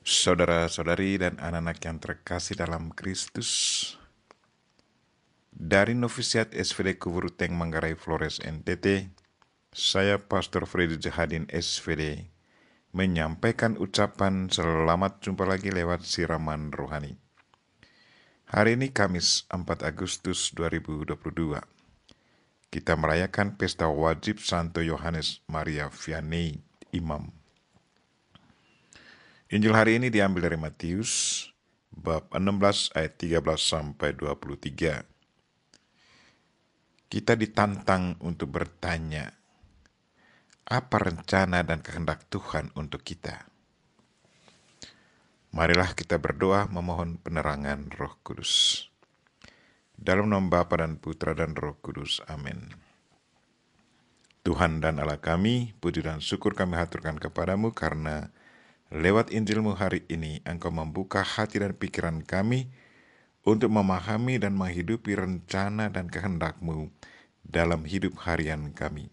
Saudara-saudari dan anak-anak yang terkasih dalam Kristus, dari Novisiat SVD Kuburuteng Manggarai Flores NTT, saya Pastor Freddy Jahadin SVD menyampaikan ucapan selamat jumpa lagi lewat siraman rohani. Hari ini Kamis 4 Agustus 2022. Kita merayakan pesta wajib Santo Yohanes Maria Vianney, Imam. Injil hari ini diambil dari Matius bab 16 ayat 13 sampai 23. Kita ditantang untuk bertanya, apa rencana dan kehendak Tuhan untuk kita? Marilah kita berdoa memohon penerangan Roh Kudus. Dalam nama Bapa dan Putra dan Roh Kudus. Amin. Tuhan dan Allah kami, puji dan syukur kami haturkan kepadamu karena lewat Injilmu hari ini Engkau membuka hati dan pikiran kami untuk memahami dan menghidupi rencana dan kehendak-Mu dalam hidup harian kami.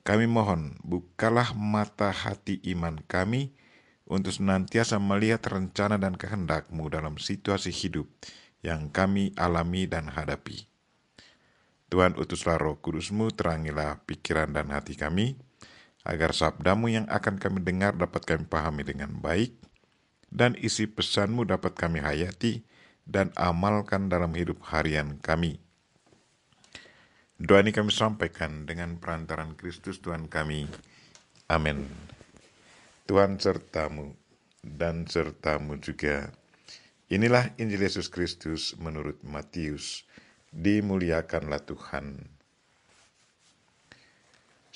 Kami mohon, bukalah mata hati iman kami untuk senantiasa melihat rencana dan kehendak-Mu dalam situasi hidup yang kami alami dan hadapi. Tuhan, utuslah Roh Kudus-Mu, terangilah pikiran dan hati kami, agar sabda-Mu yang akan kami dengar dapat kami pahami dengan baik, dan isi pesan-Mu dapat kami hayati dan amalkan dalam hidup harian kami. Doa ini kami sampaikan dengan perantaran Kristus Tuhan kami. Amin. Tuhan sertamu dan sertamu juga. Inilah Injil Yesus Kristus menurut Matius. Dimuliakanlah Tuhan.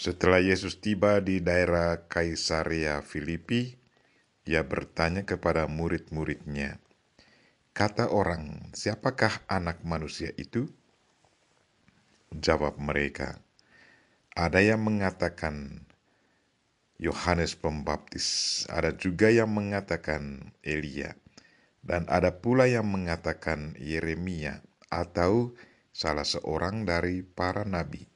Setelah Yesus tiba di daerah Kaisarea Filipi, ia bertanya kepada murid-muridnya, kata orang, siapakah anak manusia itu? Jawab mereka, ada yang mengatakan Yohanes Pembaptis, ada juga yang mengatakan Elia, dan ada pula yang mengatakan Yeremia atau salah seorang dari para nabi.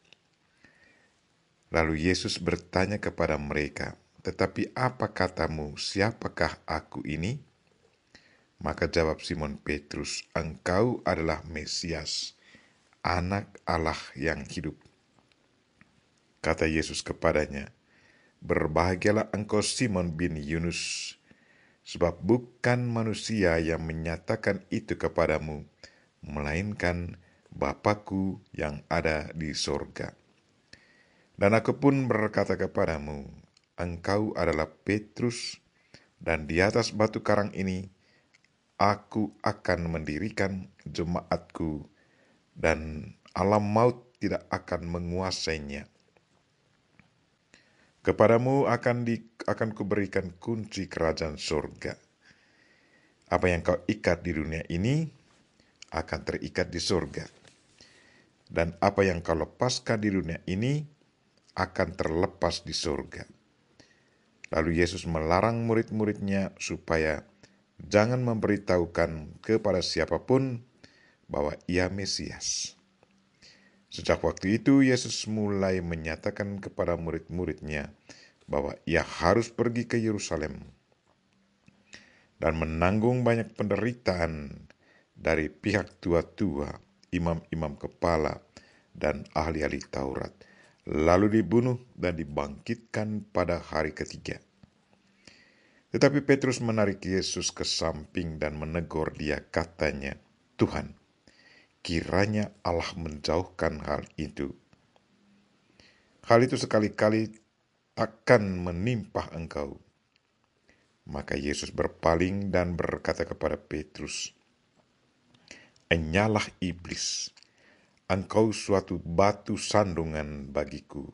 Lalu Yesus bertanya kepada mereka, tetapi apa katamu, siapakah aku ini? Maka jawab Simon Petrus, engkau adalah Mesias, Anak Allah yang hidup. Kata Yesus kepadanya, berbahagialah engkau Simon bin Yunus, sebab bukan manusia yang menyatakan itu kepadamu, melainkan Bapa-Ku yang ada di sorga. Dan aku pun berkata kepadamu, engkau adalah Petrus, dan di atas batu karang ini, aku akan mendirikan jemaatku, dan alam maut tidak akan menguasainya. Kepadamu akan kuberikan kunci kerajaan surga. Apa yang kau ikat di dunia ini akan terikat di surga, dan apa yang kau lepaskan di dunia ini akan terlepas di surga. Lalu Yesus melarang murid-muridnya supaya jangan memberitahukan kepada siapapun bahwa ia Mesias. Sejak waktu itu Yesus mulai menyatakan kepada murid-muridnya bahwa ia harus pergi ke Yerusalem dan menanggung banyak penderitaan dari pihak tua-tua, imam-imam kepala, dan ahli-ahli Taurat, lalu dibunuh dan dibangkitkan pada hari ketiga. Tetapi Petrus menarik Yesus ke samping dan menegur dia, katanya, Tuhan, kiranya Allah menjauhkan hal itu. Hal itu sekali-kali takkan menimpa engkau. Maka Yesus berpaling dan berkata kepada Petrus, enyalah iblis, engkau suatu batu sandungan bagiku.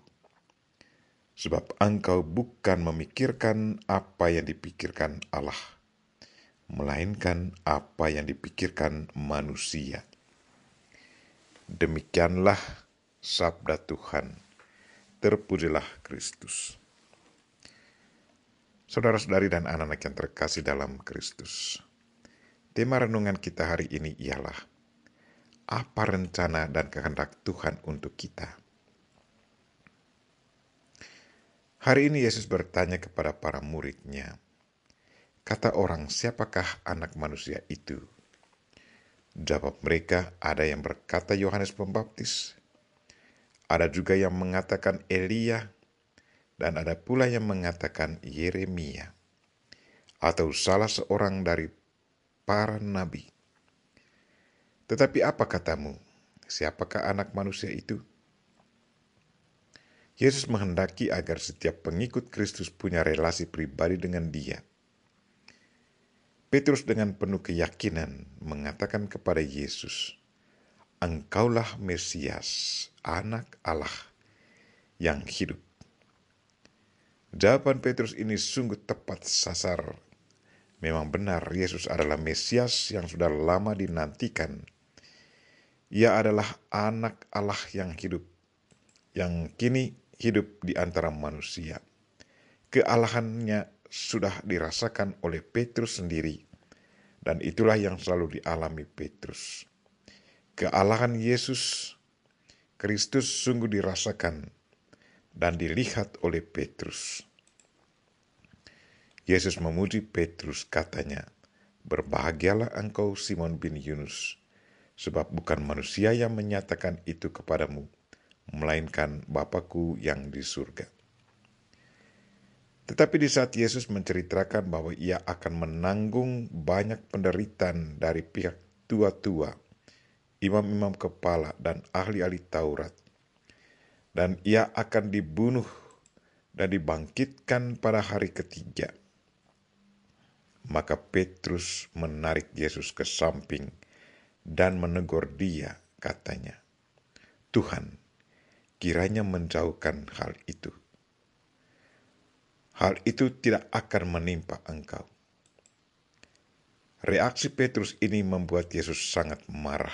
Sebab engkau bukan memikirkan apa yang dipikirkan Allah, melainkan apa yang dipikirkan manusia. Demikianlah sabda Tuhan. Terpujilah Kristus. Saudara-saudari dan anak-anak yang terkasih dalam Kristus, tema renungan kita hari ini ialah apa rencana dan kehendak Tuhan untuk kita. Hari ini Yesus bertanya kepada para muridnya, Kata orang, siapakah anak manusia itu? Jawab mereka, ada yang berkata Yohanes Pembaptis, ada juga yang mengatakan Elia, dan ada pula yang mengatakan Yeremia, atau salah seorang dari para nabi. Tetapi apa katamu? Siapakah anak manusia itu? Yesus menghendaki agar setiap pengikut Kristus punya relasi pribadi dengan Dia. Petrus dengan penuh keyakinan mengatakan kepada Yesus, Engkaulah Mesias, Anak Allah yang hidup. Jawaban Petrus ini sungguh tepat sasar. Memang benar, Yesus adalah Mesias yang sudah lama dinantikan. Ia adalah Anak Allah yang hidup, yang kini hidup di antara manusia. Kealahannya sudah dirasakan oleh Petrus sendiri, dan itulah yang selalu dialami Petrus. Kealahan Yesus Kristus sungguh dirasakan dan dilihat oleh Petrus. Yesus memuji Petrus, katanya, berbahagialah engkau Simon bin Yunus, sebab bukan manusia yang menyatakan itu kepadamu, melainkan Bapa-Ku yang di surga. Tetapi di saat Yesus menceritakan bahwa ia akan menanggung banyak penderitaan dari pihak tua-tua, imam-imam kepala, dan ahli-ahli Taurat, dan ia akan dibunuh dan dibangkitkan pada hari ketiga, maka Petrus menarik Yesus ke samping dan menegur dia, katanya, Tuhan, kiranya menjauhkan hal itu. Hal itu tidak akan menimpa engkau. Reaksi Petrus ini membuat Yesus sangat marah.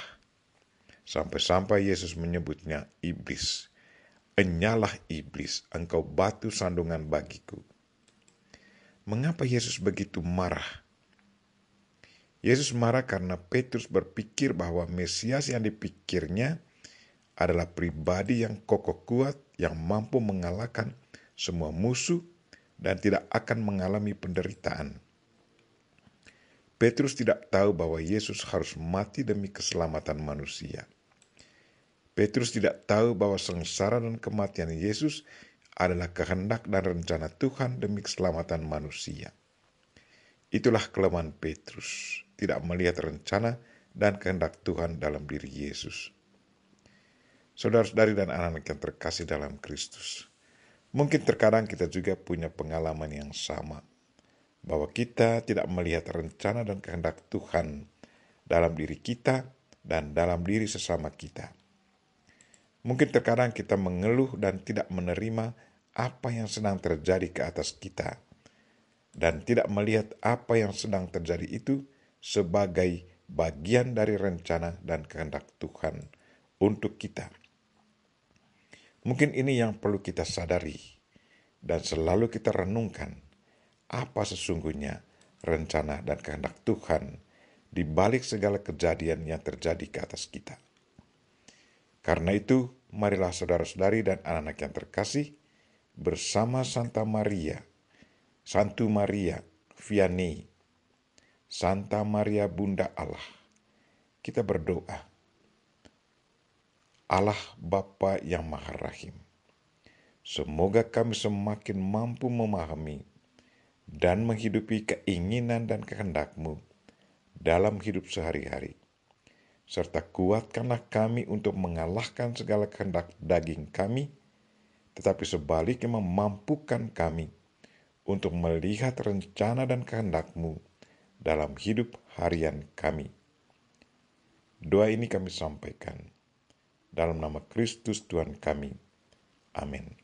Sampai-sampai Yesus menyebutnya iblis. Enyalah iblis, engkau batu sandungan bagiku. Mengapa Yesus begitu marah? Yesus marah karena Petrus berpikir bahwa Mesias yang dipikirnya adalah pribadi yang kokoh kuat, yang mampu mengalahkan semua musuh, dan tidak akan mengalami penderitaan. Petrus tidak tahu bahwa Yesus harus mati demi keselamatan manusia. Petrus tidak tahu bahwa sengsara dan kematian Yesus adalah kehendak dan rencana Tuhan demi keselamatan manusia. Itulah kelemahan Petrus, tidak melihat rencana dan kehendak Tuhan dalam diri Yesus. Saudara-saudari dan anak-anak yang terkasih dalam Kristus, mungkin terkadang kita juga punya pengalaman yang sama, bahwa kita tidak melihat rencana dan kehendak Tuhan dalam diri kita dan dalam diri sesama kita. Mungkin terkadang kita mengeluh dan tidak menerima apa yang sedang terjadi ke atas kita, dan tidak melihat apa yang sedang terjadi itu sebagai bagian dari rencana dan kehendak Tuhan untuk kita. Mungkin ini yang perlu kita sadari dan selalu kita renungkan, apa sesungguhnya rencana dan kehendak Tuhan di balik segala kejadian yang terjadi ke atas kita. Karena itu, marilah saudara-saudari dan anak-anak yang terkasih, bersama Santa Maria, Santu Maria Vianney, Santa Maria Bunda Allah, kita berdoa. Allah Bapa yang Maha Rahim, semoga kami semakin mampu memahami dan menghidupi keinginan dan kehendak-Mu dalam hidup sehari-hari. Serta kuatkanlah kami untuk mengalahkan segala kehendak daging kami, tetapi sebaliknya memampukan kami untuk melihat rencana dan kehendak-Mu dalam hidup harian kami. Doa ini kami sampaikan dalam nama Kristus Tuhan kami. Amin.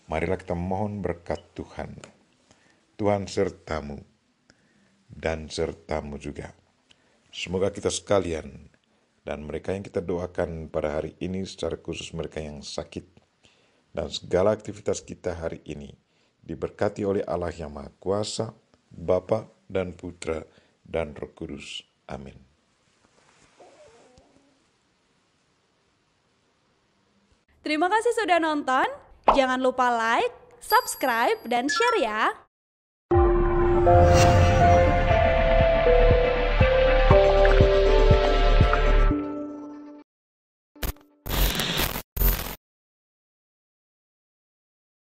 Marilah kita mohon berkat Tuhan. Tuhan sertamu dan sertamu juga. Semoga kita sekalian dan mereka yang kita doakan pada hari ini, secara khusus mereka yang sakit, dan segala aktivitas kita hari ini diberkati oleh Allah yang Maha Kuasa, Bapa dan Putra dan Roh Kudus. Amin. Terima kasih sudah nonton. Jangan lupa like, subscribe, dan share ya. Bye.